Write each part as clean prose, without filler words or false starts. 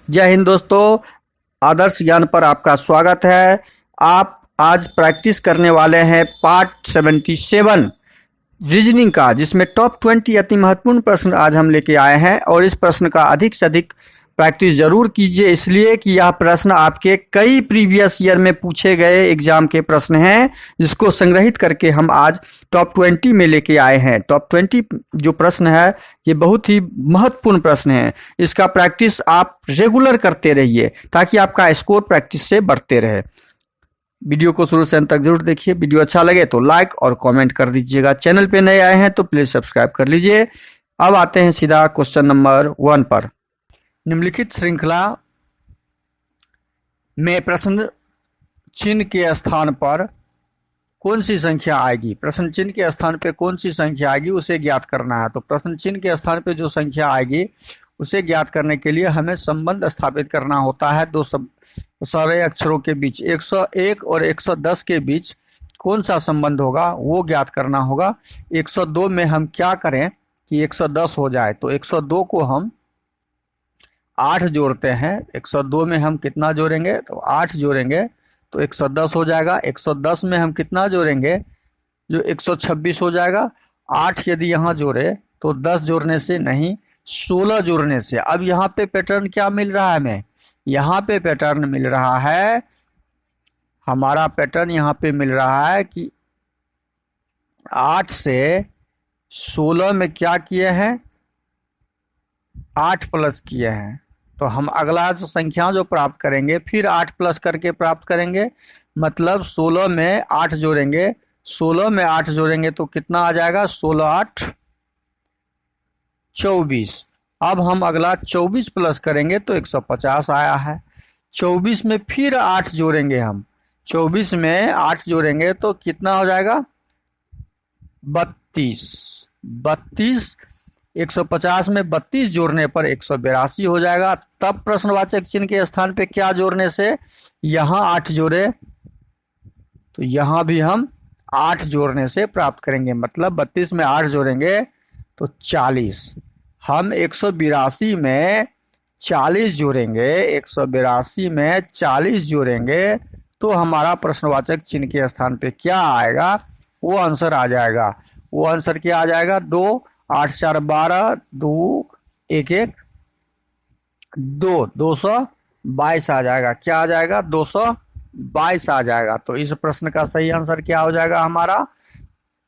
जय हिंद दोस्तों, आदर्श ज्ञान पर आपका स्वागत है। आप आज प्रैक्टिस करने वाले हैं पार्ट 77 रीजनिंग का, जिसमें टॉप 20 अति महत्वपूर्ण प्रश्न आज हम लेके आए हैं। और इस प्रश्न का अधिक से अधिक प्रैक्टिस जरूर कीजिए, इसलिए कि यह प्रश्न आपके कई प्रीवियस ईयर में पूछे गए एग्जाम के प्रश्न हैं, जिसको संग्रहित करके हम आज टॉप 20 में लेके आए हैं। टॉप 20 जो प्रश्न है ये बहुत ही महत्वपूर्ण प्रश्न है। इसका प्रैक्टिस आप रेगुलर करते रहिए ताकि आपका स्कोर प्रैक्टिस से बढ़ते रहे। वीडियो को शुरू से अंत तक जरूर देखिए। वीडियो अच्छा लगे तो लाइक और कमेंट कर दीजिएगा। चैनल पे नए आए हैं तो प्लीज सब्सक्राइब कर लीजिए। अब आते हैं सीधा क्वेश्चन नंबर 1 पर। निम्नलिखित श्रृंखला में प्रश्न चिन्ह के स्थान पर कौन सी संख्या आएगी? प्रश्न चिन्ह के स्थान पे कौन सी संख्या आएगी उसे ज्ञात करना है। तो प्रश्न चिन्ह के स्थान पे जो संख्या आएगी उसे ज्ञात करने के लिए हमें संबंध स्थापित करना होता है दो सारे अक्षरों के बीच। 101 और 110 के बीच कौन सा संबंध होगा वो ज्ञात करना होगा। 102 में हम क्या करें कि 110 हो जाए, तो 102 को हम 8 जोड़ते हैं। 102 में हम कितना जोड़ेंगे? तो 8 जोड़ेंगे तो 110 हो जाएगा। 110 में हम कितना जोड़ेंगे? जो 126 हो जाएगा। 8 यदि यहाँ जोड़े तो 10 जोड़ने से नहीं, 16 जोड़ने से। अब यहाँ पे पैटर्न क्या मिल रहा है हमें? यहाँ पे पैटर्न मिल रहा है, हमारा पैटर्न यहाँ पे मिल रहा है कि 8 से 16 में क्या किए हैं? 8 प्लस किए हैं। तो हम अगला जो संख्या जो प्राप्त करेंगे फिर 8 प्लस करके प्राप्त करेंगे। मतलब 16 में 8 जोड़ेंगे, 16 में 8 जोड़ेंगे तो कितना आ जाएगा? 16 8 24। अब हम अगला 24 प्लस करेंगे तो 150 आया है। 24 में फिर 8 जोड़ेंगे हम, 24 में 8 जोड़ेंगे तो कितना हो जाएगा? 32। 150 में 32 जोड़ने पर 182 हो जाएगा। तब प्रश्नवाचक चिन्ह के स्थान पे क्या जोड़ने से? यहाँ 8 जोड़े तो यहाँ भी हम 8 जोड़ने से प्राप्त करेंगे। मतलब 32 में 8 जोड़ेंगे तो 40। हम 182 में 40 जोड़ेंगे, 182 में 40 जोड़ेंगे तो हमारा प्रश्नवाचक चिन्ह के स्थान पे क्या आएगा वो आंसर आ जाएगा। वो आंसर क्या आ जाएगा? 2 8 4 12 2 1 1 2 222 आ जाएगा। क्या आ जाएगा? 222 आ जाएगा। तो इस प्रश्न का सही आंसर क्या हो जाएगा? हमारा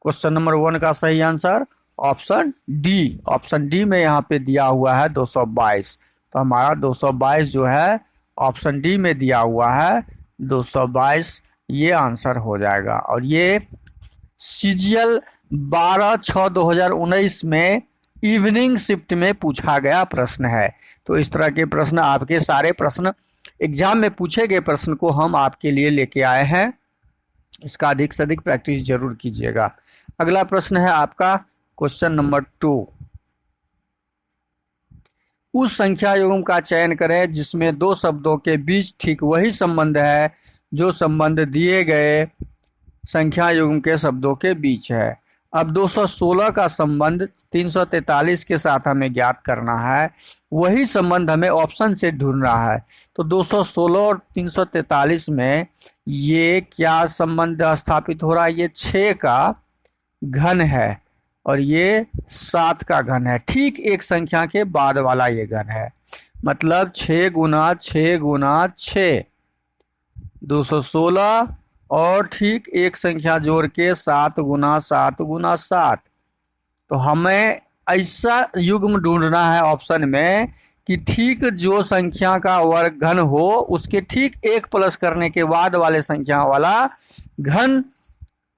क्वेश्चन नंबर 1 का सही answer option D. Option D में यहाँ पे दिया हुआ है 222। तो हमारा 222 जो है ऑप्शन डी में दिया हुआ है 222, ये आंसर हो जाएगा। और ये सीजीएल 12/6/2019 में इवनिंग शिफ्ट में पूछा गया प्रश्न है। तो इस तरह के प्रश्न, आपके सारे प्रश्न एग्जाम में पूछे गए प्रश्न को हम आपके लिए लेके आए हैं। इसका अधिक से अधिक प्रैक्टिस जरूर कीजिएगा। अगला प्रश्न है आपका क्वेश्चन नंबर 2। उस संख्या युग्म का चयन करें जिसमें दो शब्दों के बीच ठीक वही संबंध है जो संबंध दिए गए संख्या युग्म के शब्दों के बीच है। अब 216 का संबंध 343 के साथ हमें ज्ञात करना है। वही संबंध हमें ऑप्शन से ढूंढना है। तो 216 और 343 में ये क्या संबंध स्थापित हो रहा है? ये 6 का घन है और ये 7 का घन है। ठीक एक संख्या के बाद वाला ये घन है। मतलब 6 गुना 6 गुना 6 216 और ठीक एक संख्या जोड़ के 7 गुना 7 गुना 7। तो हमें ऐसा युग्म ढूंढना है ऑप्शन में कि ठीक जो संख्या का वर्ग घन हो उसके ठीक 1 प्लस करने के बाद वाले संख्या वाला घन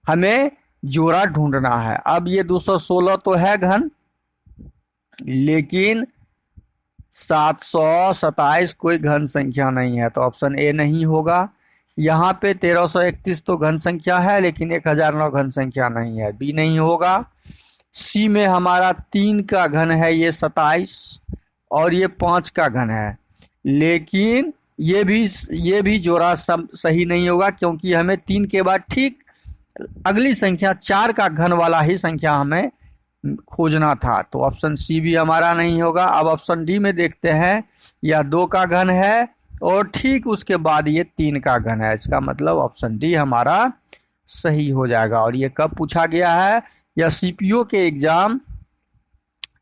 हमें जोड़ा ढूंढना है। अब ये 216 तो है घन, लेकिन 727 कोई घन संख्या नहीं है, तो ऑप्शन ए नहीं होगा। यहाँ पे 1331 तो घन संख्या है, लेकिन 1009 घन संख्या नहीं है, बी नहीं होगा। सी में हमारा 3 का घन है, ये 27, और ये 5 का घन है, लेकिन ये भी जोड़ा सही नहीं होगा, क्योंकि हमें 3 के बाद ठीक अगली संख्या 4 का घन वाला ही संख्या हमें खोजना था, तो ऑप्शन सी भी हमारा नहीं होगा। अब ऑप्शन डी में देखते हैं, यह 2 का घन है और ठीक उसके बाद ये 3 का घन है। इसका मतलब ऑप्शन डी हमारा सही हो जाएगा। और ये कब पूछा गया है? यह सीपीओ के एग्जाम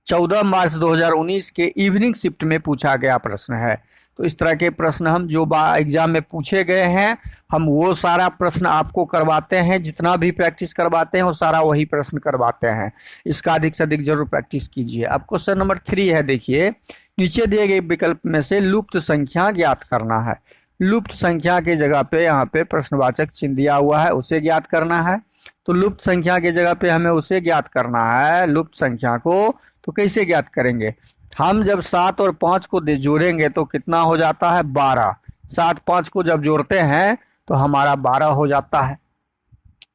14 मार्च 2019 के इवनिंग शिफ्ट में पूछा गया प्रश्न है। तो इस तरह के प्रश्न हम जो एग्जाम में पूछे गए हैं, हम वो सारा प्रश्न आपको करवाते हैं। जितना भी प्रैक्टिस करवाते हैं वो सारा वही प्रश्न करवाते हैं। इसका अधिक से अधिक जरूर प्रैक्टिस कीजिए। अब क्वेश्चन नंबर 3 है, देखिए नीचे दिए गए विकल्प में से लुप्त संख्या ज्ञात करना है। लुप्त संख्या के जगह पे यहाँ पे प्रश्नवाचक चिन्ह दिया हुआ है, उसे ज्ञात करना है। तो लुप्त संख्या के जगह पे हमें उसे ज्ञात करना है। लुप्त संख्या को तो कैसे ज्ञात करेंगे? हम जब 7 और 5 को जोड़ेंगे तो कितना हो जाता है? 12। 7 5 को जब जोड़ते हैं तो हमारा 12 हो जाता है।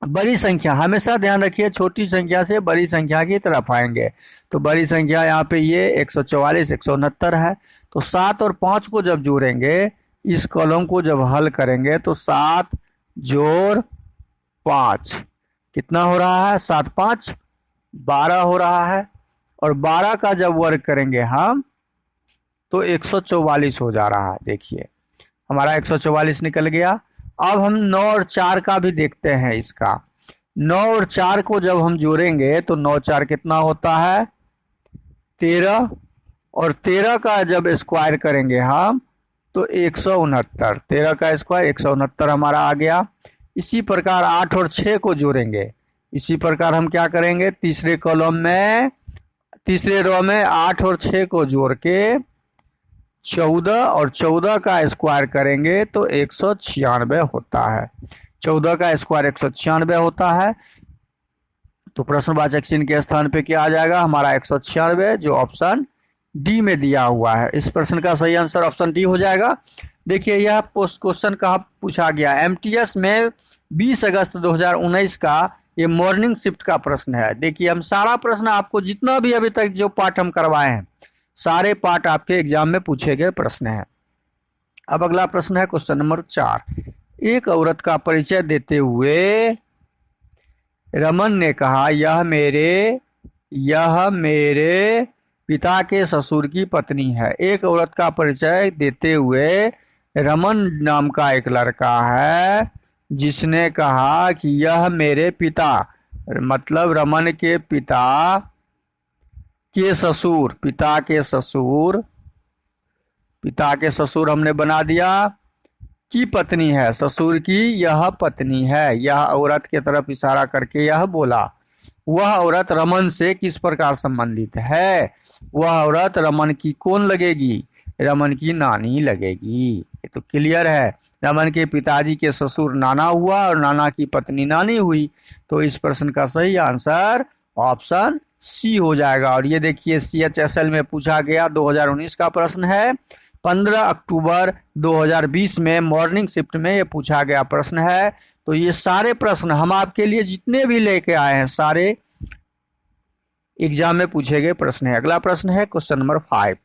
बड़ी संख्या हमेशा ध्यान रखिए, छोटी संख्या से बड़ी संख्या की तरफ आएंगे। तो बड़ी संख्या यहाँ पे ये 144 169 है। तो 7 और 5 को जब जोड़ेंगे, इस कॉलम को जब हल करेंगे तो 7 जोड़ 5 कितना हो रहा है? 7 5 12 हो रहा है। और 12 का जब वर्ग करेंगे हम तो 144 हो जा रहा है। देखिए हमारा 144 निकल गया। अब हम 9 और 4 का भी देखते हैं। इसका 9 और 4 को जब हम जोड़ेंगे तो 9 4 कितना होता है? 13। और 13 का जब स्क्वायर करेंगे हम तो 169। 13 का स्क्वायर 169 हमारा आ गया। इसी प्रकार 8 और 6 को जोड़ेंगे। इसी प्रकार हम क्या करेंगे? तीसरे कॉलम में, तीसरे रो में 8 और 6 को जोड़ के 14 और 14 का स्क्वायर करेंगे तो 196 होता है। 14 का स्क्वायर 196 होता है। तो प्रश्नवाचक चिन्ह के स्थान पे क्या आ जाएगा? हमारा 196, जो ऑप्शन डी में दिया हुआ है। इस प्रश्न का सही आंसर ऑप्शन डी हो जाएगा। देखिए यह पोस्ट क्वेश्चन कहाँ पूछा गया? एमटीएस में 20 अगस्त 2019 का ये मॉर्निंग शिफ्ट का प्रश्न है। देखिए हम सारा प्रश्न आपको, जितना भी अभी तक जो पाठ हम करवाए हैं, सारे पाठ आपके एग्जाम में पूछे गए प्रश्न हैं। अब अगला प्रश्न है क्वेश्चन नंबर 4। एक औरत का परिचय देते हुए रमन ने कहा, यह मेरे पिता के ससुर की पत्नी है। एक औरत का परिचय देते हुए रमन नाम का एक लड़का है जिसने कहा कि यह मेरे पिता, मतलब रमन के पिता के ससुर, पिता के ससुर हमने बना दिया की पत्नी है। ससुर की यह पत्नी है। यह औरत के तरफ इशारा करके यह बोला। वह औरत रमन से किस प्रकार संबंधित है? वह औरत रमन की कौन लगेगी? रमन की नानी लगेगी। ये तो क्लियर है। रमन के पिताजी के ससुर नाना हुआ और नाना की पत्नी नानी हुई। तो इस प्रश्न का सही आंसर ऑप्शन सी हो जाएगा। और ये देखिए CHSL में पूछा गया 2019 का प्रश्न है। 15 अक्टूबर 2020 में मॉर्निंग शिफ्ट में ये पूछा गया प्रश्न है। तो ये सारे प्रश्न हम आपके लिए जितने भी लेके आए हैं, सारे एग्जाम में पूछे गए प्रश्न है। अगला प्रश्न है क्वेश्चन नंबर 5।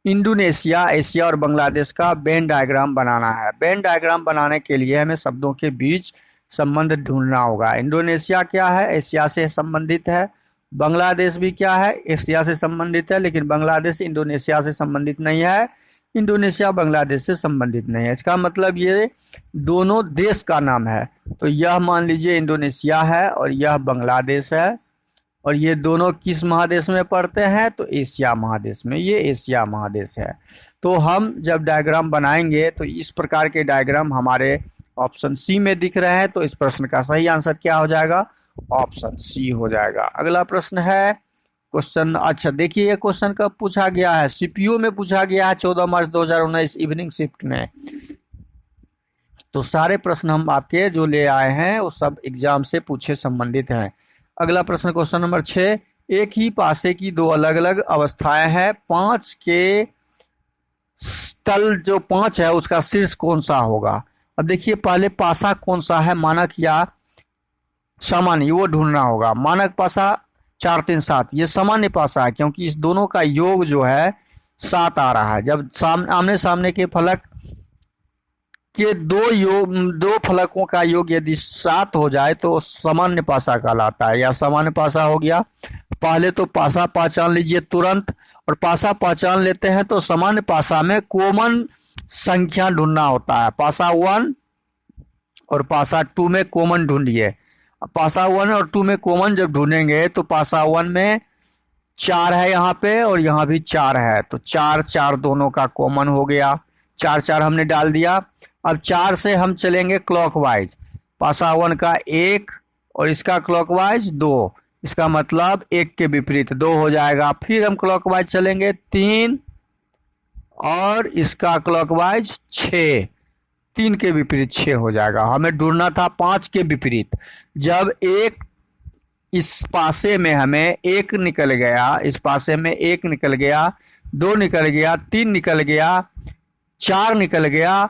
इंडोनेशिया, एशिया और बांग्लादेश का वेन डायग्राम बनाना है। वेन डायग्राम बनाने के लिए हमें शब्दों के बीच संबंध ढूंढना होगा। इंडोनेशिया क्या है? एशिया से संबंधित है। बांग्लादेश भी क्या है? एशिया से संबंधित है। लेकिन बांग्लादेश इंडोनेशिया से संबंधित नहीं है, इंडोनेशिया बांग्लादेश से संबंधित नहीं है। इसका मतलब ये दोनों देश का नाम है। तो यह मान लीजिए इंडोनेशिया है और यह बांग्लादेश है। और ये दोनों किस महादेश में पड़ते हैं? तो एशिया महादेश में। ये एशिया महादेश है। तो हम जब डायग्राम बनाएंगे तो इस प्रकार के डायग्राम हमारे ऑप्शन सी में दिख रहे हैं। तो इस प्रश्न का सही आंसर क्या हो जाएगा? ऑप्शन सी हो जाएगा। अगला प्रश्न है क्वेश्चन, अच्छा देखिए ये क्वेश्चन कब पूछा गया है? सीपीओ में पूछा गया है 14 मार्च 2019 इवनिंग शिफ्ट में। तो सारे प्रश्न हम आपके जो ले आए हैं वो सब एग्जाम से पूछे संबंधित हैं। अगला प्रश्न क्वेश्चन नंबर 6। एक ही पासे की दो अलग अलग अवस्थाएं हैं। 5 के तल जो 5 है उसका शीर्ष कौन सा होगा? अब देखिए पहले पासा कौन सा है, मानक या सामान्य, वो ढूंढना होगा। मानक पासा 4 3 7 ये सामान्य पासा है, क्योंकि इस दोनों का योग जो है 7 आ रहा है। जब आमने सामने के फलक के दो फलकों का योग यदि 7 हो जाए तो सामान्य पासा कहलाता है, या सामान्य पासा हो गया। पहले तो पासा पहचान लीजिए तुरंत, और पासा पहचान लेते हैं तो सामान्य पासा में कॉमन संख्या ढूंढना होता है। पासा 1 और पासा 2 में कॉमन ढूंढिए। पासा 1 और 2 में कॉमन जब ढूंढेंगे तो पासा 1 में 4 है यहाँ पे, और यहाँ भी 4 है, तो 4 4 दोनों का कॉमन हो गया। 4 4 हमने डाल दिया। अब 4 से हम चलेंगे क्लॉकवाइज। पासा 1 का 1 और इसका क्लॉकवाइज 2, इसका मतलब 1 के विपरीत 2 हो जाएगा। फिर हम क्लॉकवाइज चलेंगे 3 और इसका क्लॉकवाइज 6, 3 के विपरीत 6 हो जाएगा। हमें ढूंढना था 5 के विपरीत। जब एक इस पासे में हमें 1 निकल गया, इस पासे में 1 निकल गया, 2 निकल गया, 3 निकल गया, 4 निकल गया,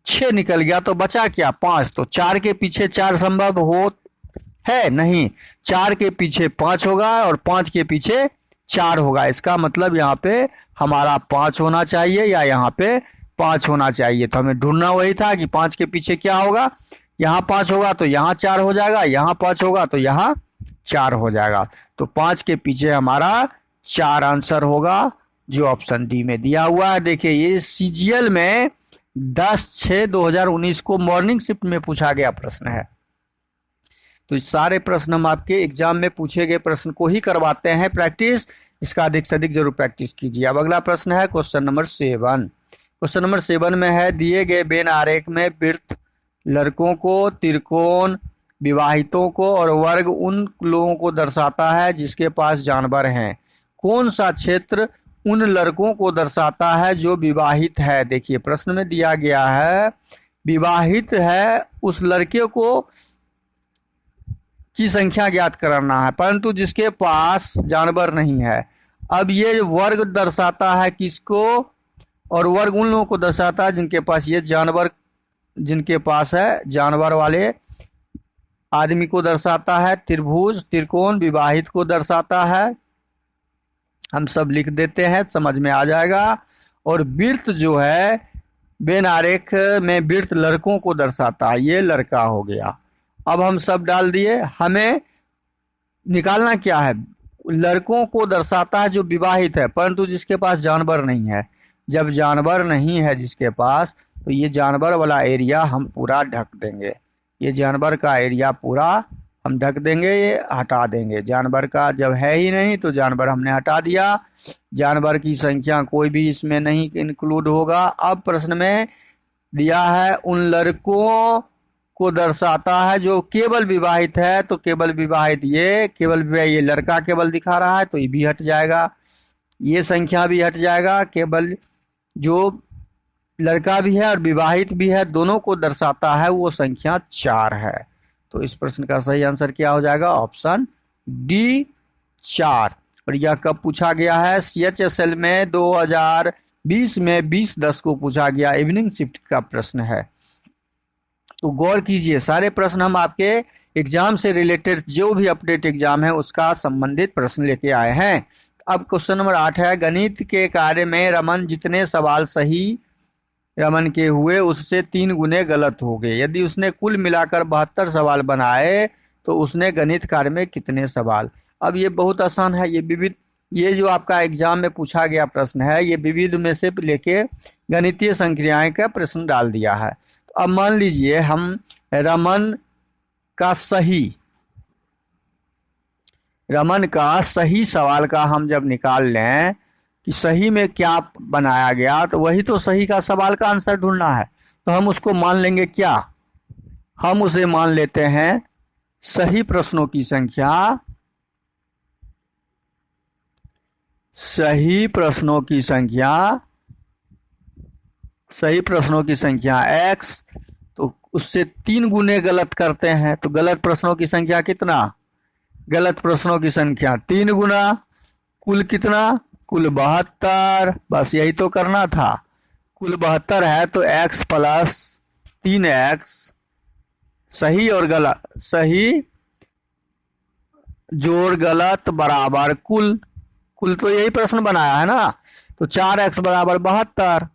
6 निकल गया, तो बचा क्या? 5। तो 4 के पीछे 4 संभव हो है नहीं, 4 के पीछे 5 होगा और 5 के पीछे 4 होगा। इसका मतलब यहाँ पे हमारा 5 होना चाहिए या यहाँ पे 5 होना चाहिए। तो हमें ढूंढना वही था कि 5 के पीछे क्या होगा। यहाँ 5 होगा तो यहाँ 4 हो जाएगा, यहाँ 5 होगा तो यहाँ 4 हो जाएगा। तो 5 के पीछे हमारा 4 आंसर होगा, जो ऑप्शन डी में दिया हुआ है। देखिए ये सीजीएल में 10/6/2019 को मॉर्निंग शिफ्ट में पूछा गया प्रश्न है। तो इस सारे प्रश्न हम आपके एग्जाम में पूछे गए प्रश्न को ही करवाते हैं प्रैक्टिस। इसका अधिक से अधिक जरूर प्रैक्टिस कीजिए। अब अगला प्रश्न है क्वेश्चन नंबर 7। क्वेश्चन नंबर 7 में है, दिए गए वेन आरेख में वृत्त लड़कों को, त्रिकोण विवाहितों को और वर्ग उन लोगों को दर्शाता है जिसके पास जानवर हैं। कौन सा क्षेत्र उन लड़कों को दर्शाता है जो विवाहित है? देखिए प्रश्न में दिया गया है विवाहित है उस लड़के को की संख्या ज्ञात करना है, परंतु जिसके पास जानवर नहीं है। अब ये वर्ग दर्शाता है किसको? और वर्ग उन लोगों को दर्शाता है जिनके पास ये जानवर, जिनके पास है जानवर वाले आदमी को दर्शाता है। त्रिभुज त्रिकोण विवाहित को दर्शाता है। हम सब लिख देते हैं, समझ में आ जाएगा। और वृत्त जो है वेन आरेख में वृत्त लड़कों को दर्शाता है, ये लड़का हो गया। अब हम सब डाल दिए। हमें निकालना क्या है? लड़कों को दर्शाता है जो विवाहित है परंतु जिसके पास जानवर नहीं है। जब जानवर नहीं है जिसके पास, तो ये जानवर वाला एरिया हम पूरा ढक देंगे। ये जानवर का एरिया पूरा हम ढक देंगे, ये हटा देंगे। जानवर का जब है ही नहीं तो जानवर हमने हटा दिया। जानवर की संख्या कोई भी इसमें नहीं इंक्लूड होगा। अब प्रश्न में दिया है उन लड़कों को दर्शाता है जो केवल विवाहित है, तो केवल विवाहित ये केवल ये लड़का केवल दिखा रहा है तो ये भी हट जाएगा, ये संख्या भी हट जाएगा। केवल जो लड़का भी है और विवाहित भी है दोनों को दर्शाता है वो संख्या 4 है। तो इस प्रश्न का सही आंसर क्या हो जाएगा? Option D 4। और यह कब पूछा गया है? CHSL में 2020 में 20/10 को पूछा गया, इवनिंग शिफ्ट का प्रश्न है। तो गौर कीजिए, सारे प्रश्न हम आपके एग्जाम से रिलेटेड जो भी अपडेट एग्जाम है उसका संबंधित प्रश्न लेके आए हैं। अब क्वेश्चन नंबर 8 है, गणित के कार्य में रमन जितने सवाल सही रमन के हुए उससे 3 गुने गलत हो गए। यदि उसने कुल मिलाकर 72 सवाल बनाए तो उसने गणित कार्य में कितने सवाल? अब ये बहुत आसान है। ये विविध, ये जो आपका एग्जाम में पूछा गया प्रश्न है ये विविध में से लेके गणितीय संक्रियाएं का प्रश्न डाल दिया है। तो अब मान लीजिए हम रमन का सही सवाल का हम जब निकाल लें कि सही में क्या बनाया गया, तो वही तो सही का सवाल का आंसर ढूंढना है। तो हम उसको मान लेंगे क्या? हम उसे मान लेते हैं सही प्रश्नों की संख्या, सही प्रश्नों की संख्या x, तो उससे 3 गुने गलत करते हैं। तो गलत प्रश्नों की संख्या कितना? गलत प्रश्नों की संख्या 3 गुना, कुल कितना? कुल 72। बस यही तो करना था। कुल 72 है तो x प्लस 3x, सही और गलत, सही जोड़ गलत बराबर कुल। कुल तो यही प्रश्न बनाया है ना। तो 4x बराबर 72,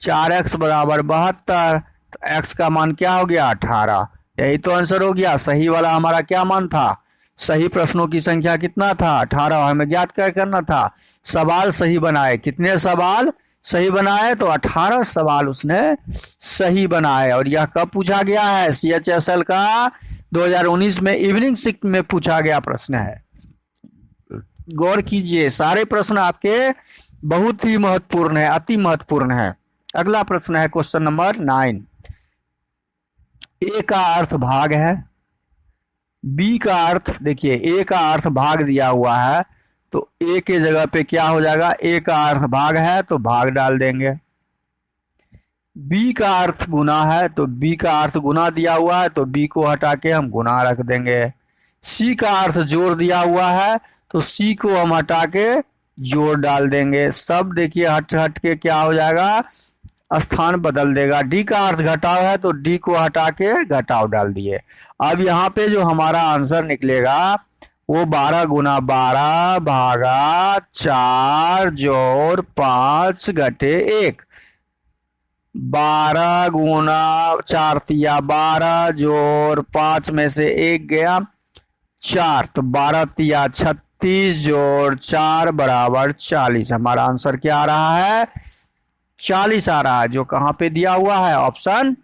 4x बराबर 72, तो x का मान क्या हो गया 18। यही तो आंसर हो गया। सही वाला हमारा क्या मान था, सही प्रश्नों की संख्या कितना था 18, हमें ज्ञात क्या करना था, सवाल सही बनाए। कितने सवाल सही बनाए, तो 18 सवाल उसने सही बनाए। और यह कब पूछा गया है, CHSL का 2019 में इवनिंग शिफ्ट में पूछा गया प्रश्न है। गौर कीजिए, सारे प्रश्न आपके बहुत ही महत्वपूर्ण है, अति महत्वपूर्ण है। अगला प्रश्न है क्वेश्चन नंबर 9। ए का अर्थ भाग है, बी का अर्थ, देखिए ए का अर्थ भाग दिया हुआ है, तो ए के जगह पे क्या हो जाएगा, ए का अर्थ भाग है तो भाग डाल देंगे। बी का अर्थ गुना है, तो बी का अर्थ गुना दिया हुआ है तो बी को हटा के हम गुना रख देंगे। सी का अर्थ जोड़ दिया हुआ है, तो सी को हम हटा के जोड़ डाल देंगे। सब देखिए हट हट के क्या हो जाएगा, स्थान बदल देगा। डी का अर्थ घटाव है, तो डी को हटा के घटाव डाल दिए। अब यहाँ पे जो हमारा आंसर निकलेगा वो 12 गुना 12 भागा 4 जोड़ 5 घटे 1। 12 गुना 4 तिया 12 जोड़ 5 में से 1 गया 4, तो 12 तिया 36 जोड़ 4 बराबर 40। हमारा आंसर क्या आ रहा है, 40 आ रहा है, जो कहां पे दिया हुआ है, ऑप्शन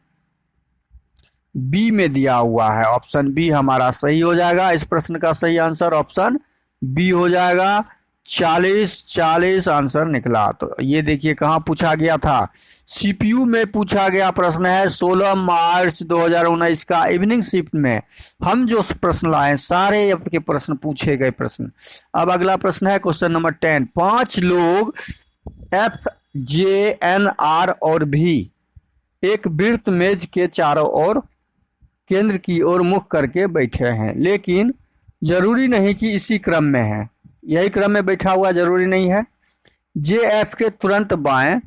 बी में दिया हुआ है। ऑप्शन बी हमारा सही हो जाएगा। इस प्रश्न का सही आंसर ऑप्शन बी हो जाएगा। 40 आंसर निकला। तो ये देखिए कहाँ पूछा गया था, सीपीयू में पूछा गया प्रश्न है 16 मार्च 2019 का इवनिंग शिफ्ट में। हम जो प्रश्न लाए सारे आपके प्रश्न पूछे गए प्रश्न। अब अगला प्रश्न है क्वेश्चन नंबर 10। 5 लोग एफ जे एन आर और भी एक वृत्त मेज के चारों ओर केंद्र की ओर मुख करके बैठे हैं, लेकिन जरूरी नहीं कि इसी क्रम में है, यही क्रम में बैठा हुआ जरूरी नहीं है। जे एफ के तुरंत बाएं,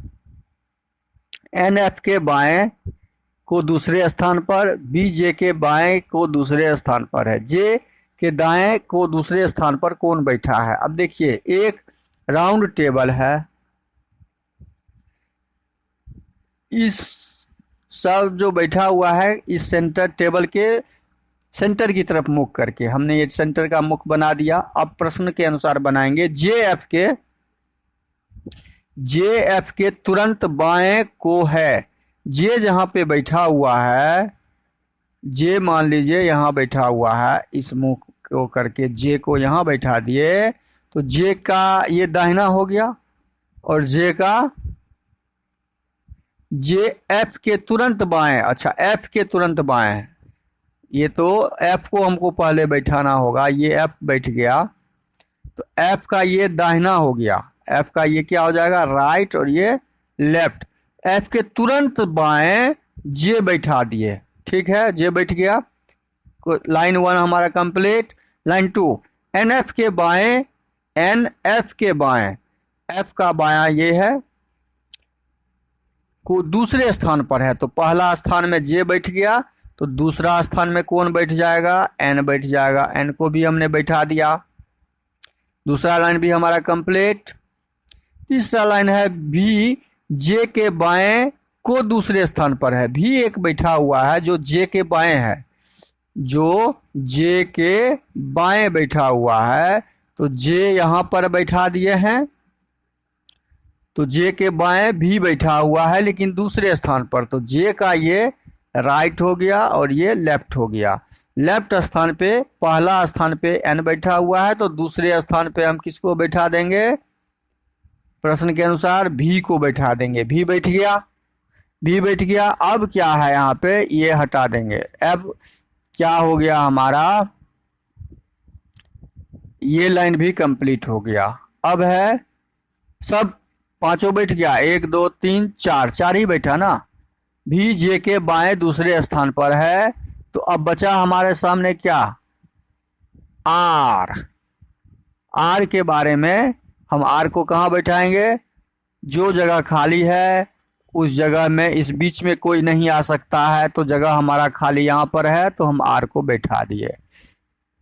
एन एफ के बाएं को दूसरे स्थान पर, बी जे के बाएं को दूसरे स्थान पर है, जे के दाएं को दूसरे स्थान पर कौन बैठा है। अब देखिए एक राउंड टेबल है, इस सब जो बैठा हुआ है इस सेंटर टेबल के सेंटर की तरफ मुख करके हमने ये सेंटर का मुख बना दिया। अब प्रश्न के अनुसार बनाएंगे, जे एफ के तुरंत बाएं को है, जे जहां पे बैठा हुआ है, जे मान लीजिए यहां बैठा हुआ है, इस मुख को करके जे को यहां बैठा दिए, तो जे का ये दाहिना हो गया और जे का, जे एफ के तुरंत बाएं, अच्छा एफ के तुरंत बाएं, ये तो एफ को हमको पहले बैठाना होगा, ये एफ बैठ गया तो एफ का ये दाहिना हो गया, एफ का ये क्या हो जाएगा राइट और ये लेफ्ट। एफ के तुरंत बाएं जे बैठा दिए, ठीक है, जे बैठ गया। लाइन 1 हमारा कंप्लीट। लाइन 2 एन एफ के बाएं, एन एफ के बाएं, एफ का बायां ये है को दूसरे स्थान पर है, तो पहला स्थान में जे बैठ गया तो दूसरा स्थान में कौन बैठ जाएगा, एन बैठ जाएगा, एन को भी हमने बैठा दिया। दूसरा लाइन भी हमारा कंप्लीट। तीसरा लाइन है भी जे के बाएं को दूसरे स्थान पर है, भी एक बैठा हुआ है जो जे के बाएं है, जो जे के बाएं बैठा हुआ है, तो जे यहां पर बैठा दिए हैं, तो जे के बाएं भी बैठा हुआ है लेकिन दूसरे स्थान पर, तो जे का ये राइट हो गया और ये लेफ्ट हो गया। लेफ्ट स्थान पे, पहला स्थान पे एन बैठा हुआ है, तो दूसरे स्थान पे हम किसको बैठा देंगे, प्रश्न के अनुसार भी को बैठा देंगे। भी बैठ गया, भी बैठ गया। अब क्या है यहाँ पे, ये हटा देंगे। अब क्या हो गया हमारा, ये लाइन भी कंप्लीट हो गया। अब है सब पांचों बैठ गया, 1 2 3 4, 4 ही बैठा ना। भी जे के बाएं दूसरे स्थान पर है, तो अब बचा हमारे सामने क्या, आर। आर के बारे में हम आर को कहाँ बैठाएंगे, जो जगह खाली है उस जगह में, इस बीच में कोई नहीं आ सकता है, तो जगह हमारा खाली यहाँ पर है, तो हम आर को बैठा दिए,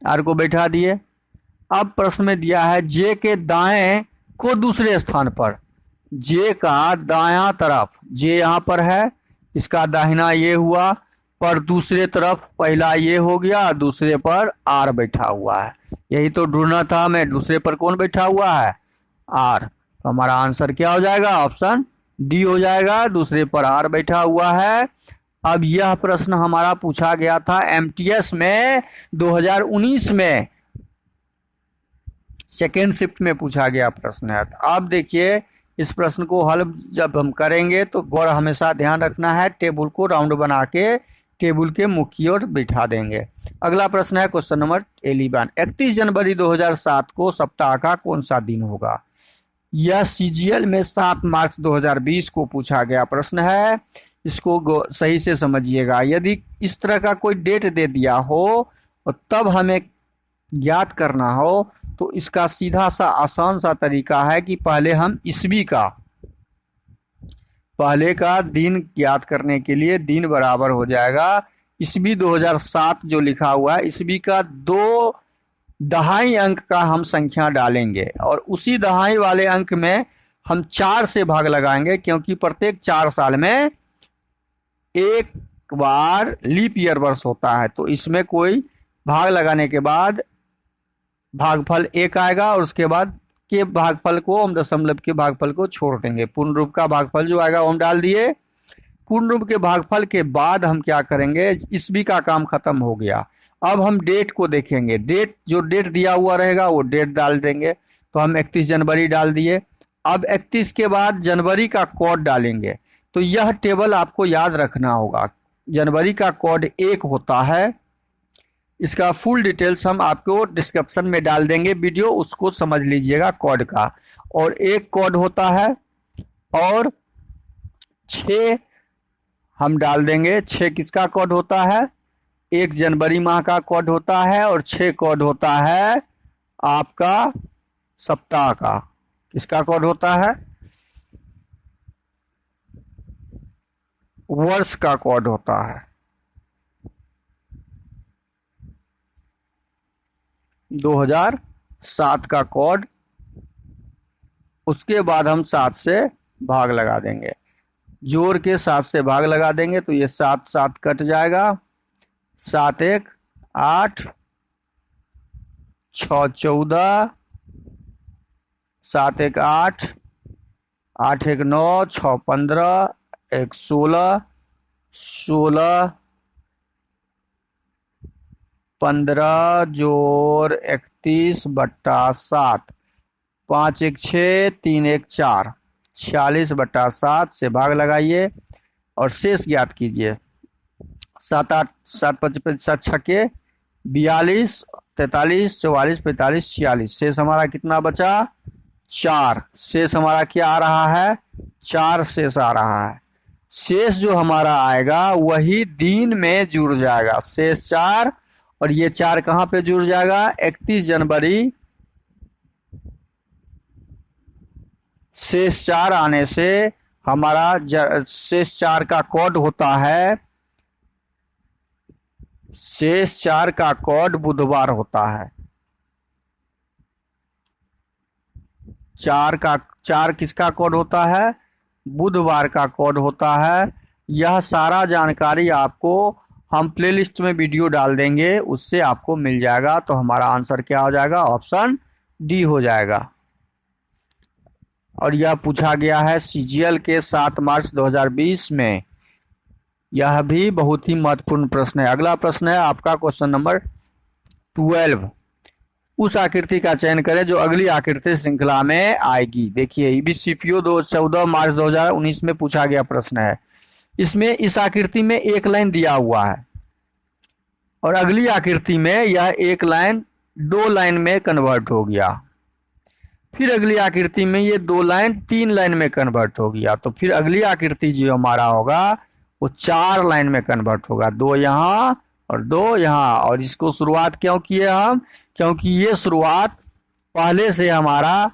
आर को बैठा दिए। अब प्रश्न में दिया है जे के दाएं को दूसरे स्थान पर, जे का दायां तरफ, जे यहाँ पर है, इसका दाहिना ये हुआ, पर दूसरे तरफ पहला ये हो गया, दूसरे पर आर बैठा हुआ है। यही तो ढूंढना था हमें, दूसरे पर कौन बैठा हुआ है, आर। तो हमारा आंसर क्या हो जाएगा, ऑप्शन डी हो जाएगा, दूसरे पर आर बैठा हुआ है। अब यह प्रश्न हमारा पूछा गया था एमटीएस में 2019 में, सेकेंड शिफ्ट में पूछा गया प्रश्न है। अब देखिए इस प्रश्न को हल जब हम करेंगे तो गौर हमेशा ध्यान रखना है, टेबल को राउंड बना के टेबल के मुख की ओर बिठा देंगे। अगला प्रश्न है क्वेश्चन नंबर 11, 31 जनवरी 2007 को सप्ताह का कौन सा दिन होगा। यह सीजीएल में 7 मार्च 2020 को पूछा गया प्रश्न है। इसको सही से समझिएगा। यदि इस तरह का कोई डेट दे दिया हो और तब हमें ज्ञात करना हो तो इसका सीधा सा आसान सा तरीका है कि पहले हम ईस्वी का, पहले का दिन ज्ञात करने के लिए दिन बराबर हो जाएगा ईस्वी 2007 जो लिखा हुआ है, ईस्वी का 2 दहाई अंक का हम संख्या डालेंगे और उसी दहाई वाले अंक में हम 4 से भाग लगाएंगे, क्योंकि प्रत्येक 4 साल में एक बार लीप ईयर वर्ष होता है। तो इसमें कोई भाग लगाने के बाद भागफल 1 आएगा और उसके बाद के भागफल को हम दशमलव के भागफल को छोड़ देंगे। पूर्ण रूप का भागफल जो आएगा वो हम डाल दिए। पूर्ण रूप के भागफल के बाद हम क्या करेंगे, ईस्वी का काम खत्म हो गया। अब हम डेट को देखेंगे, डेट जो डेट दिया हुआ रहेगा वो डेट डाल देंगे। तो हम 31 जनवरी डाल दिए। अब 31 के बाद जनवरी का कोड डालेंगे। तो यह टेबल आपको याद रखना होगा। जनवरी का कोड 1 होता है। इसका फुल डिटेल्स हम आपको डिस्क्रिप्शन में डाल देंगे वीडियो, उसको समझ लीजिएगा कोड का। और एक कोड होता है और 6 हम डाल देंगे। 6 किसका कोड होता है, 1 जनवरी माह का कोड होता है और 6 कोड होता है आपका सप्ताह का। किसका कोड होता है, वर्ष का कोड होता है। 2007 का कोड। उसके बाद हम 7 से भाग लगा देंगे, जोड़ के 7 से भाग लगा देंगे तो ये 7 7 कट जाएगा। 7 1 8, 6 14, 7 1 8, 8 1 9, 6 15, 1 16, 16 15 जोड़ 31 बट्टा 7, 5 1 6, 3 1 4, 46 बट्टा 7 से भाग लगाइए और शेष ज्ञात कीजिए। 7 8 7 5 7 छक्के 42, 43, 44, 45, 46। शेष हमारा कितना बचा, 4। शेष हमारा क्या आ रहा है, 4 शेष आ रहा है। शेष जो हमारा आएगा वही दिन में जुड़ जाएगा। शेष 4 और ये 4 कहाँ पे जुड़ जाएगा, 31 जनवरी। शेष 4 आने से हमारा शेष 4 का कोड होता है, शेष 4 का कोड बुधवार होता है। 4 किसका कोड होता है, बुधवार का कोड होता है। यह सारा जानकारी आपको हम प्लेलिस्ट में वीडियो डाल देंगे, उससे आपको मिल जाएगा। तो हमारा आंसर क्या हो जाएगा, ऑप्शन डी हो जाएगा। और यह पूछा गया है सीजीएल के 7 मार्च 2020 में। यह भी बहुत ही महत्वपूर्ण प्रश्न है। अगला प्रश्न है आपका क्वेश्चन नंबर 12। उस आकृति का चयन करें जो अगली आकृति श्रृंखला में आएगी। देखिए ईबीसीपीओ 14 मार्च 2019 में पूछा गया प्रश्न है। इसमें इस आकृति में एक लाइन दिया हुआ है और अगली आकृति में यह एक लाइन 2 लाइन में कन्वर्ट हो गया। फिर अगली आकृति में ये 2 लाइन 3 लाइन में कन्वर्ट हो गया। तो फिर अगली आकृति जो हमारा होगा वो 4 लाइन में कन्वर्ट होगा, 2 यहाँ और 2 यहाँ। और इसको शुरुआत क्यों किए हम, क्योंकि ये शुरुआत पहले से हमारा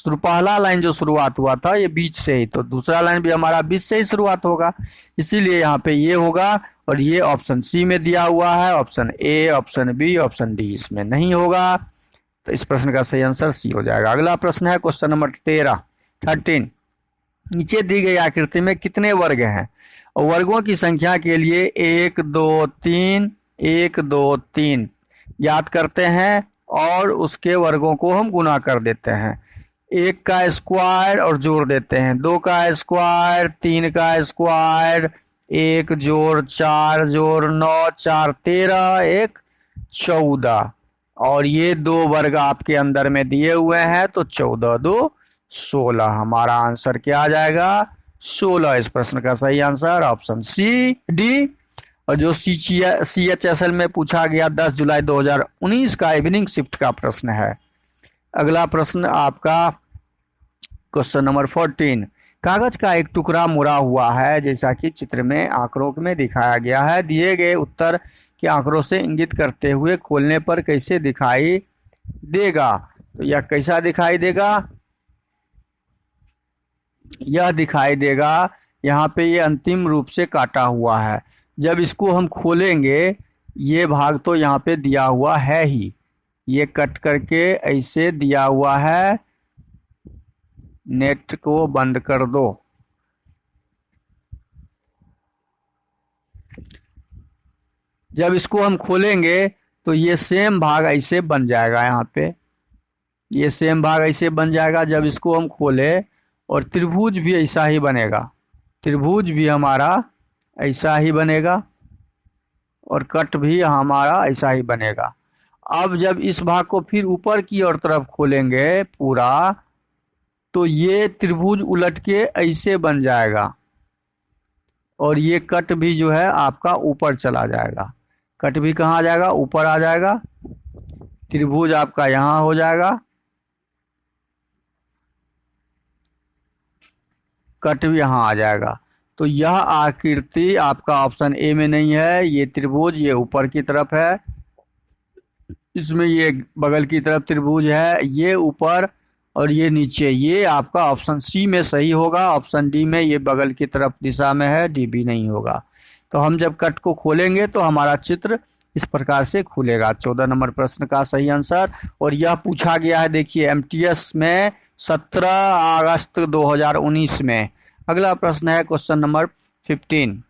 पहला लाइन जो शुरुआत हुआ था ये बीच से ही, तो दूसरा लाइन भी हमारा बीच से ही शुरुआत होगा, इसीलिए यहाँ पे ये होगा। और ये ऑप्शन सी में दिया हुआ है, option A, option B, option D इसमें नहीं होगा। तो इस प्रश्न का सही आंसर सी हो जाएगा। अगला प्रश्न है क्वेश्चन नंबर 13। नीचे दी गई आकृति में कितने वर्ग हैं? और वर्गों की संख्या के लिए 1 2 3 1 2 3 ज्ञात करते हैं और उसके वर्गों को हम गुना कर देते हैं। 1 का स्क्वायर और जोड़ देते हैं, 2 का स्क्वायर, 3 का स्क्वायर, 1 जोड़ 4 जोड़ 9 4 13 1 14 और ये 2 वर्ग आपके अंदर में दिए हुए हैं, तो 14 2 16। हमारा आंसर क्या आ जाएगा? 16। इस प्रश्न का सही आंसर ऑप्शन सी डी। और जो CHSL में पूछा गया 10 जुलाई 2019 का इवनिंग शिफ्ट का प्रश्न है। अगला प्रश्न आपका क्वेश्चन नंबर 14। कागज का एक टुकड़ा मुड़ा हुआ है जैसा कि चित्र में आंकड़ों में दिखाया गया है। दिए गए उत्तर के आंकड़ों से इंगित करते हुए खोलने पर कैसे दिखाई देगा? तो यह कैसा दिखाई देगा? यह दिखाई देगा, यहाँ पे ये अंतिम रूप से काटा हुआ है। जब इसको हम खोलेंगे, ये भाग तो यहाँ पे दिया हुआ है ही, ये कट करके ऐसे दिया हुआ है। नेट को बंद कर दो। जब इसको हम खोलेंगे तो ये सेम भाग ऐसे बन जाएगा, यहाँ पे ये सेम भाग ऐसे बन जाएगा जब इसको हम खोले। और त्रिभुज भी ऐसा ही बनेगा, त्रिभुज भी हमारा ऐसा ही बनेगा और कट भी हमारा ऐसा ही बनेगा। अब जब इस भाग को फिर ऊपर की ओर तरफ खोलेंगे पूरा, तो ये त्रिभुज उलट के ऐसे बन जाएगा और ये कट भी जो है आपका ऊपर चला जाएगा। कट भी कहाँ आ जाएगा? ऊपर आ जाएगा। त्रिभुज आपका यहाँ हो जाएगा, कट भी यहाँ आ जाएगा। तो यह आकृति आपका ऑप्शन ए में नहीं है। ये त्रिभुज ये ऊपर की तरफ है, इसमें ये बगल की तरफ त्रिभुज है, ये ऊपर और ये नीचे। ये आपका ऑप्शन सी में सही होगा। ऑप्शन डी में ये बगल की तरफ दिशा में है, डी भी नहीं होगा। तो हम जब कट को खोलेंगे तो हमारा चित्र इस प्रकार से खुलेगा। 14 नंबर प्रश्न का सही आंसर। और यह पूछा गया है, देखिए MTS में 17 अगस्त 2019 में। अगला प्रश्न है क्वेश्चन नंबर 15।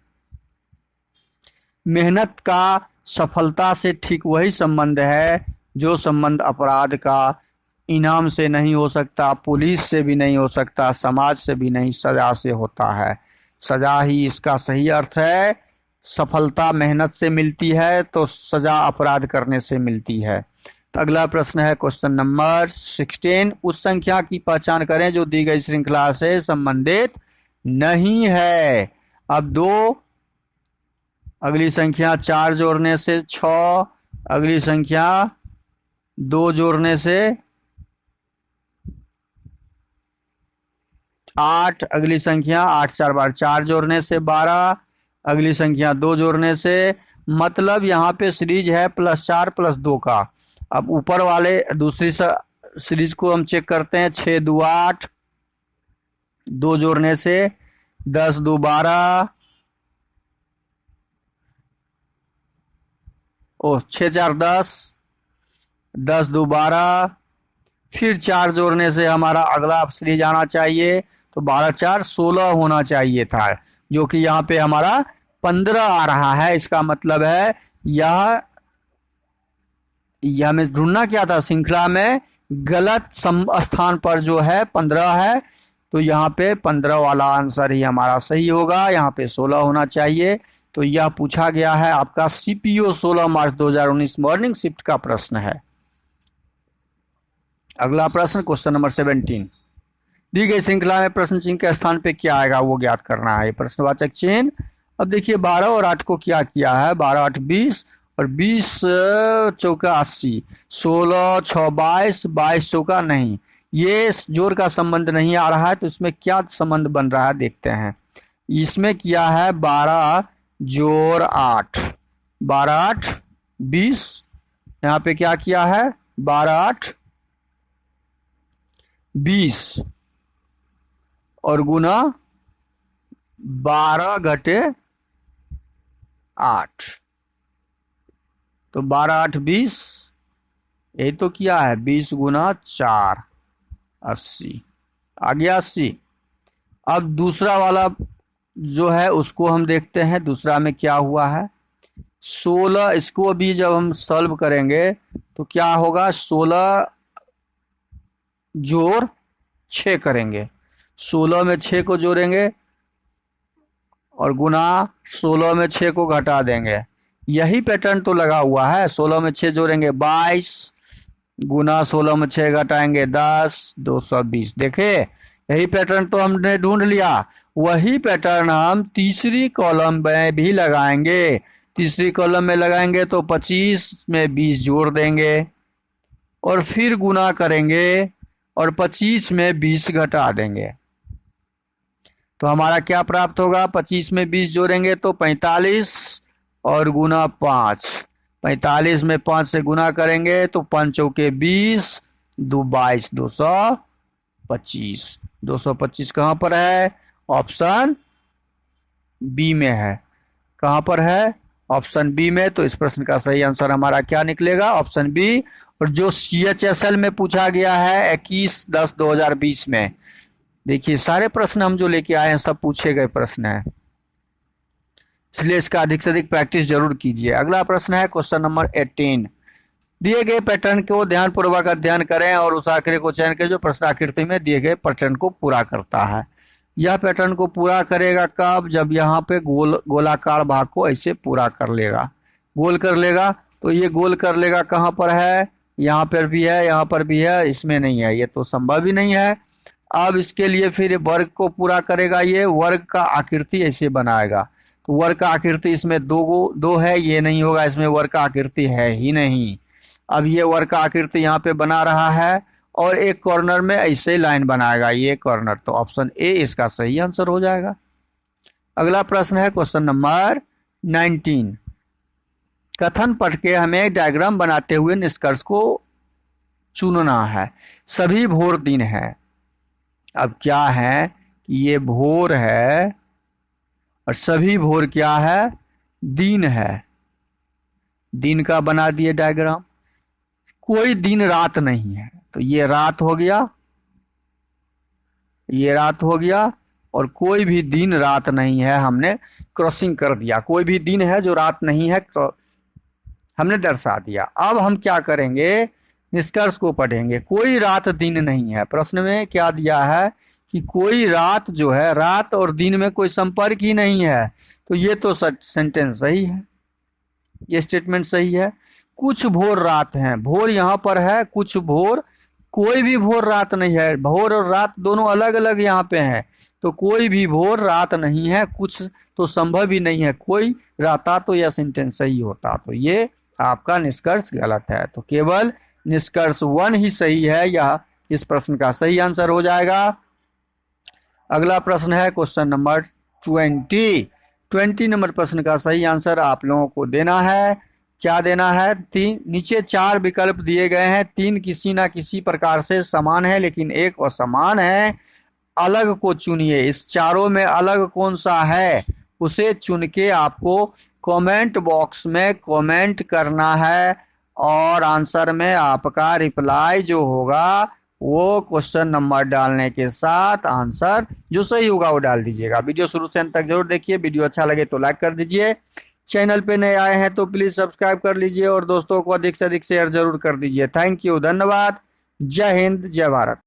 मेहनत का सफलता से ठीक वही संबंध है जो संबंध अपराध का इनाम से नहीं हो सकता, पुलिस से भी नहीं हो सकता, समाज से भी नहीं, सजा से होता है। सजा ही इसका सही अर्थ है। सफलता मेहनत से मिलती है तो सजा अपराध करने से मिलती है। तो अगला प्रश्न है क्वेश्चन नंबर 16। उस संख्या की पहचान करें जो दी गई श्रृंखला से संबंधित नहीं है। अब 2, अगली संख्या 4 जोड़ने से 6, अगली संख्या 2 जोड़ने से 8, अगली संख्या 8 4 बार 4 जोड़ने से 12, अगली संख्या 2 जोड़ने से। मतलब यहाँ पे सीरीज है +4 +2 का। अब ऊपर वाले दूसरी सीरीज को हम चेक करते हैं। 6 2 8, 2 जोड़ने से 10 2 12, 6 4 10, 10 2 12, फिर 4 जोड़ने से हमारा अगला सीरीज आना चाहिए, तो 12 4 16 होना चाहिए था, जो कि यहाँ पे हमारा 15 आ रहा है। इसका मतलब है यह हमें ढूंढना क्या था? श्रृंखला में गलत स्थान पर जो है 15 है, तो यहाँ पे 15 वाला आंसर ही हमारा सही होगा। यहाँ पे 16 होना चाहिए। तो यह पूछा गया है आपका CPO 16 मार्च 2019 मॉर्निंग शिफ्ट का प्रश्न है। अगला प्रश्न क्वेश्चन नंबर 17। दी गई श्रृंखला में प्रश्न चिन्ह के स्थान पे क्या आएगा वो ज्ञात करना है। प्रश्नवाचक चिन्ह। अब देखिए 12 और 8 को क्या किया है? 12 8 20 और 20 चौका 80, 16 6 22, 22 चौका नहीं। ये जोड़ का संबंध नहीं आ रहा है, तो इसमें क्या संबंध बन रहा है देखते हैं। इसमें किया है 12 जोड़ 8, 12 8 20। यहाँ पे क्या किया है? 12 8 20 और गुना 12 घटे 8, तो 12 8 20। यही तो किया है। 20 गुना 4 80 आ गया 80। अब दूसरा वाला जो है उसको हम देखते हैं, दूसरा में क्या हुआ है। 16, इसको अभी जब हम सॉल्व करेंगे तो क्या होगा, 16 जोड़ 6 करेंगे, 16 में 6 को जोड़ेंगे और गुना 16 में 6 को घटा देंगे। यही पैटर्न तो लगा हुआ है। 16 में 6 जोड़ेंगे 22, गुना 16 में 6 घटाएंगे 10, 220। देखे, यही पैटर्न तो हमने ढूंढ लिया। वही पैटर्न हम तीसरी कॉलम में भी लगाएंगे। तीसरी कॉलम में लगाएंगे तो 25 में 20 जोड़ देंगे और फिर गुना करेंगे और 25 में 20 घटा देंगे। तो हमारा क्या प्राप्त होगा, 25 में 20 जोड़ेंगे तो 45 और गुना 5, 45 में 5 से गुना करेंगे तो 5 चौके 20, 2 22, 225। 225 कहाँ पर है, ऑप्शन बी में है। कहाँ पर है, ऑप्शन बी में। तो इस प्रश्न का सही आंसर हमारा क्या निकलेगा, ऑप्शन बी। और जो CHSL में पूछा गया है 21/10/2020 में, देखिए सारे प्रश्न हम जो लेके आए हैं सब पूछे गए प्रश्न हैं, इसलिए इसका अधिक से अधिक प्रैक्टिस जरूर कीजिए। अगला प्रश्न है क्वेश्चन नंबर 18। दिए गए पैटर्न को ध्यानपूर्वक अध्ययन करें और उस आकृति को चयन करें जो प्रश्नाकृति में दिए गए पैटर्न को पूरा करता है। यह पैटर्न को पूरा करेगा कब, जब यहाँ पे गोलाकार भाग को ऐसे पूरा कर लेगा, गोल कर लेगा। तो ये गोल कर लेगा कहाँ पर है, यहाँ पर भी है, यहाँ पर भी है, इसमें नहीं है, ये तो संभव ही नहीं है। अब इसके लिए फिर वर्ग को पूरा करेगा, ये वर्ग का आकृति ऐसे बनाएगा। तो वर्ग का आकृति इसमें दो है, ये नहीं होगा, इसमें वर्ग का आकृति है ही नहीं। अब ये वर्ग का आकृति यहाँ पे बना रहा है और एक कॉर्नर में ऐसे लाइन बनाएगा, ये कॉर्नर। तो ऑप्शन ए इसका सही आंसर हो जाएगा। अगला प्रश्न है क्वेश्चन नंबर 19। कथन पढ़ के हमें डायग्राम बनाते हुए निष्कर्ष को चुनना है। सभी भोर दिन है। अब क्या है कि ये भोर है और सभी भोर क्या है, दिन है। दिन का बना दिए डायग्राम, कोई दिन रात नहीं है। तो ये रात हो गया, ये रात हो गया, और कोई भी दिन रात नहीं है, हमने क्रॉसिंग कर दिया। कोई भी दिन है जो रात नहीं है, हमने दर्शा दिया। अब हम क्या करेंगे, निष्कर्ष को पढ़ेंगे। कोई रात दिन नहीं है। प्रश्न में क्या दिया है कि कोई रात जो है, रात और दिन में कोई संपर्क ही नहीं है। तो ये तो सेंटेंस सही है, ये स्टेटमेंट सही है। कुछ भोर रात हैं, भोर यहाँ पर है, कुछ भोर, कोई भी भोर रात नहीं है। भोर और रात दोनों अलग अलग यहाँ पे हैं। तो कोई भी भोर रात नहीं है, कुछ तो संभव ही नहीं है, कोई रहता तो यह सेंटेंस सही होता। तो ये आपका निष्कर्ष गलत है। तो केवल निष्कर्ष 1 ही सही है, यह इस प्रश्न का सही आंसर हो जाएगा। अगला प्रश्न है क्वेश्चन नंबर 20। 20 नंबर प्रश्न का सही आंसर आप लोगों को देना है। क्या देना है, नीचे 4 विकल्प दिए गए हैं। 3 किसी ना किसी प्रकार से समान है लेकिन एक असमान है। अलग को चुनिए। इस चारों में अलग कौन सा है, उसे चुन के आपको कमेंट बॉक्स में कमेंट करना है और आंसर में आपका रिप्लाई जो होगा वो क्वेश्चन नंबर डालने के साथ आंसर जो सही होगा वो डाल दीजिएगा। वीडियो शुरू से अंत तक जरूर देखिए। वीडियो अच्छा लगे तो लाइक कर दीजिए। चैनल पे नए आए हैं तो प्लीज सब्सक्राइब कर लीजिए और दोस्तों को अधिक से अधिक शेयर जरूर कर दीजिए। थैंक यू, धन्यवाद। जय हिंद, जय भारत।